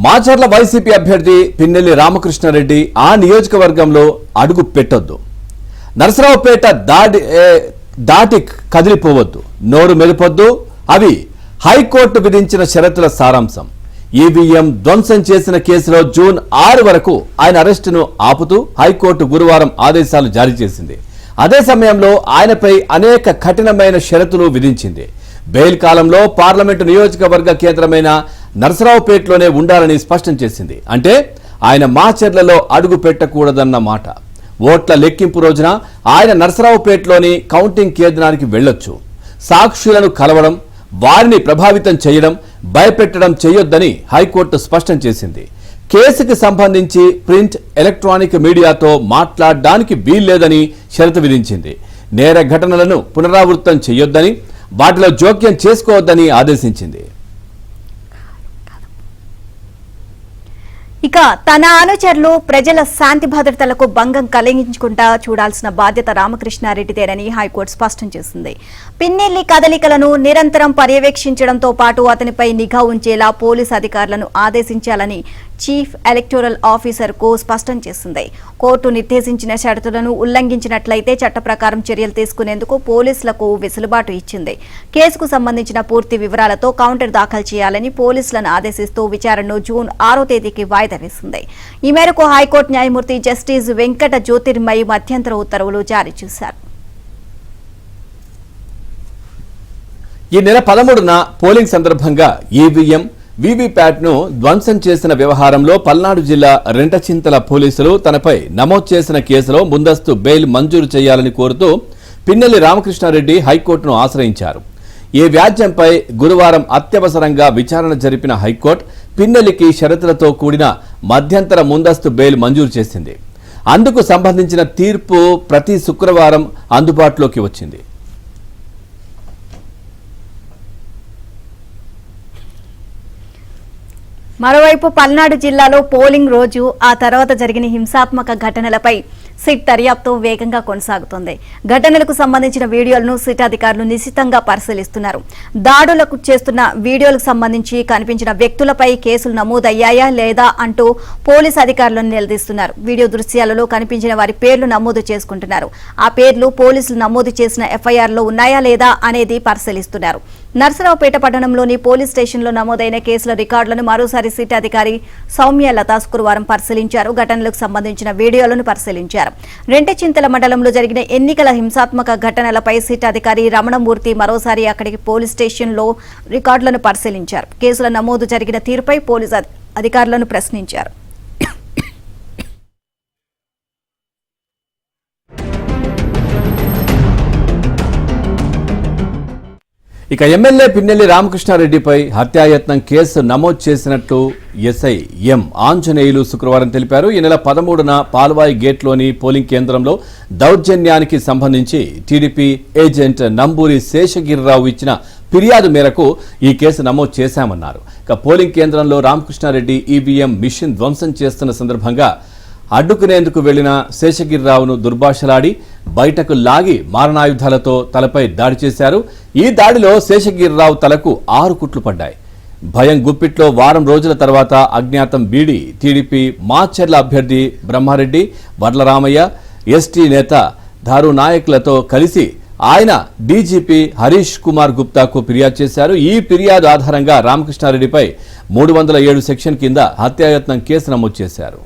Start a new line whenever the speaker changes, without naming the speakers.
Macherla YCP అభ్యర్థి పిన్నెల్లి రామకృష్ణారెడ్డి ఆ నియోజకవర్గంలో అడుగు పెట్టొద్దు. నరసరావుపేట దాటి కదిలిపోవద్దు, నోరు మెదపొద్దు. అవి హైకోర్టు విధించిన షరతుల సారాంశం. ఈవీఎం ధ్వంసం చేసిన కేసులో జూన్ 6 వరకు ఆయన అరెస్టును ఆపుతూ హైకోర్టు గురువారం ఆదేశాలు జారీ చేసింది. అదే సమయంలో ఆయనపై అనేక కఠినమైన షరతులు విధించింది. బెయిల్ కాలంలో పార్లమెంటు నియోజకవర్గ కేంద్రమైన నరసరావుపేటలోనే ఉండాలని స్పష్టం చేసింది. అంటే ఆయన మాచర్లలో అడుగు పెట్టకూడదన్న మాట. ఓట్ల లెక్కింపు రోజున ఆయన నరసరావుపేటలోని కౌంటింగ్ కేంద్రానికి వెళ్లొచ్చు. సాక్షులను కలవడం, వారిని ప్రభావితం చేయడం, భయపెట్టడం చేయొద్దని హైకోర్టు స్పష్టం చేసింది. కేసుకు సంబంధించి ప్రింట్, ఎలక్ట్రానిక్ మీడియాతో మాట్లాడడానికి వీల్లేదని షరతు విధించింది. నేర ఘటనలను పునరావృతం చేయొద్దని, వాటిలో జోక్యం చేసుకోవద్దని ఆదేశించింది.
ఇక తన అనుచరులు ప్రజల శాంతి భద్రతలకు భంగం కలిగించకుండా చూడాల్సిన బాధ్యత రామకృష్ణారెడ్డిదేనని హైకోర్టు స్పష్టం చేసింది. పిన్నెల్లి కదలికలను నిరంతరం పర్యవేక్షించడంతో పాటు అతనిపై నిఘా ఉంచేలా పోలీసు అధికారులను ఆదేశించాలని చీఫ్ ఎలక్టోరల్ ఆఫీసర్ కు స్పష్టం చేసింది. కోర్టు నిర్దేశించిన షరతులను ఉల్లంఘించినట్లయితే చట్ట ప్రకారం చర్యలు తీసుకునేందుకు పోలీసులకు వెసులుబాటు ఇచ్చింది. కేసుకు సంబంధించిన పూర్తి వివరాలతో కౌంటర్ దాఖలు చేయాలని పోలీసులను ఆదేశిస్తూ విచారణను జూన్ 6వ తేదీకి వాయిదా వేసింది. ఈ మేరకు హైకోర్టు న్యాయమూర్తి జస్టిస్ వెంకట జ్యోతిర్మయి మధ్యంతర ఉత్తర్వులు జారీ చేశారు.
ఈ నెల 13న పోలింగ్ సందర్భంగా ఈవీఎం, వీవీప్యాట్ ను ధ్వంసం చేసిన వ్యవహారంలో పల్నాడు జిల్లా రెంటచింతల పోలీసులు తనపై నమోదు చేసిన కేసులో ముందస్తు బెయిల్ మంజూరు చేయాలని కోరుతూ పిన్నెల్లి రామకృష్ణారెడ్డి హైకోర్టును ఆశ్రయించారు. ఈ వ్యాజ్యంపై గురువారం అత్యవసరంగా విచారణ జరిపిన హైకోర్టు పిన్నెల్లికి షరతులతో కూడిన మధ్యంతర ముందస్తు బెయిల్ మంజూరు చేసింది. అందుకు సంబంధించిన తీర్పు ప్రతి శుక్రవారం అందుబాటులోకి వచ్చింది.
మరోవైపు పల్నాడు జిల్లాలో పోలింగ్ రోజు ఆ తర్వాత జరిగిన హింసాత్మక ఘటనలపై సిట్ దర్యాప్తు వేగంగా కొనసాగుతోంది. ఘటనలకు సంబంధించిన వీడియోలను సిట్ అధికారులు నిశితంగా పరిశీలిస్తున్నారు. దాడులకు చేస్తున్న వీడియోలకు సంబంధించి కనిపించిన వ్యక్తులపై కేసులు నమోదయ్యాయా లేదా అంటూ పోలీసు అధికారులను నిలదీస్తున్నారు. వీడియో దృశ్యాలలో కనిపించిన వారి పేర్లు నమోదు చేసుకుంటున్నారు. ఆ పేర్లు పోలీసులు నమోదు చేసిన ఎఫ్ఐఆర్లో ఉన్నాయా లేదా అనేది పరిశీలిస్తున్నారు. నర్సరావుపేట పట్టణంలోని పోలీస్ స్టేషన్లో నమోదైన కేసుల రికార్డులను మరోసారి సిట్ అధికారి సౌమ్య లతా శుక్రవారం పరిశీలించారు. ఘటనలకు సంబంధించిన వీడియోలను పరిశీలించారు. రెంటచింతల మండలంలో జరిగిన ఎన్నికల హింసాత్మక ఘటనలపై సిట్ అధికారి రమణమూర్తి మరోసారి అక్కడికి పోలీస్ స్టేషన్లో రికార్డులను పరిశీలించారు. కేసుల నమోదు జరిగిన తీరుపై పోలీసు అధికారులను ప్రశ్నించారు.
ఇక ఎమ్మెల్యే పిన్నెల్లి రామకృష్ణారెడ్డిపై హత్యాయత్నం కేసు నమోదు చేసినట్లు ఎస్ఐ ఎం ఆంజనేయులు శుక్రవారం తెలిపారు. ఈ నెల 13న పాల్వాయి గేట్లోని పోలింగ్ కేంద్రంలో దౌర్జన్యానికి సంబంధించి టీడీపీ ఏజెంట్ నంబూరి శేషగిరిరావు ఇచ్చిన ఫిర్యాదు మేరకు ఈ కేసు నమోదు చేశామన్నారు. ఇక పోలింగ్ కేంద్రంలో రామకృష్ణారెడ్డి ఈవీఎం మిషన్ ధ్వంసం చేస్తున్న సందర్భంగా అడ్డుకునేందుకు వెళ్లిన శేషగిరిరావును దుర్భాషలాడి బయటకు లాగి మారణాయుధాలతో తలపై దాడి చేశారు. ఈ దాడిలో శేషగిరిరావు తలకు 6 కుట్లు పడ్డాయి. భయం గుప్పిట్లో వారం రోజుల తర్వాత అజ్ఞాతం బీడి టీడీపీ మాచర్ల అభ్యర్థి బ్రహ్మారెడ్డి, వడ్లరామయ్య, ఎస్టీ నేత దారు నాయకులతో కలిసి ఆయన డీజీపీ హరీష్ కుమార్ గుప్తాకు ఫిర్యాదు చేశారు. ఈ ఫిర్యాదు ఆధారంగా రామకృష్ణారెడ్డిపై 307 సెక్షన్ కింద హత్యాయత్నం కేసు నమోదు చేశారు.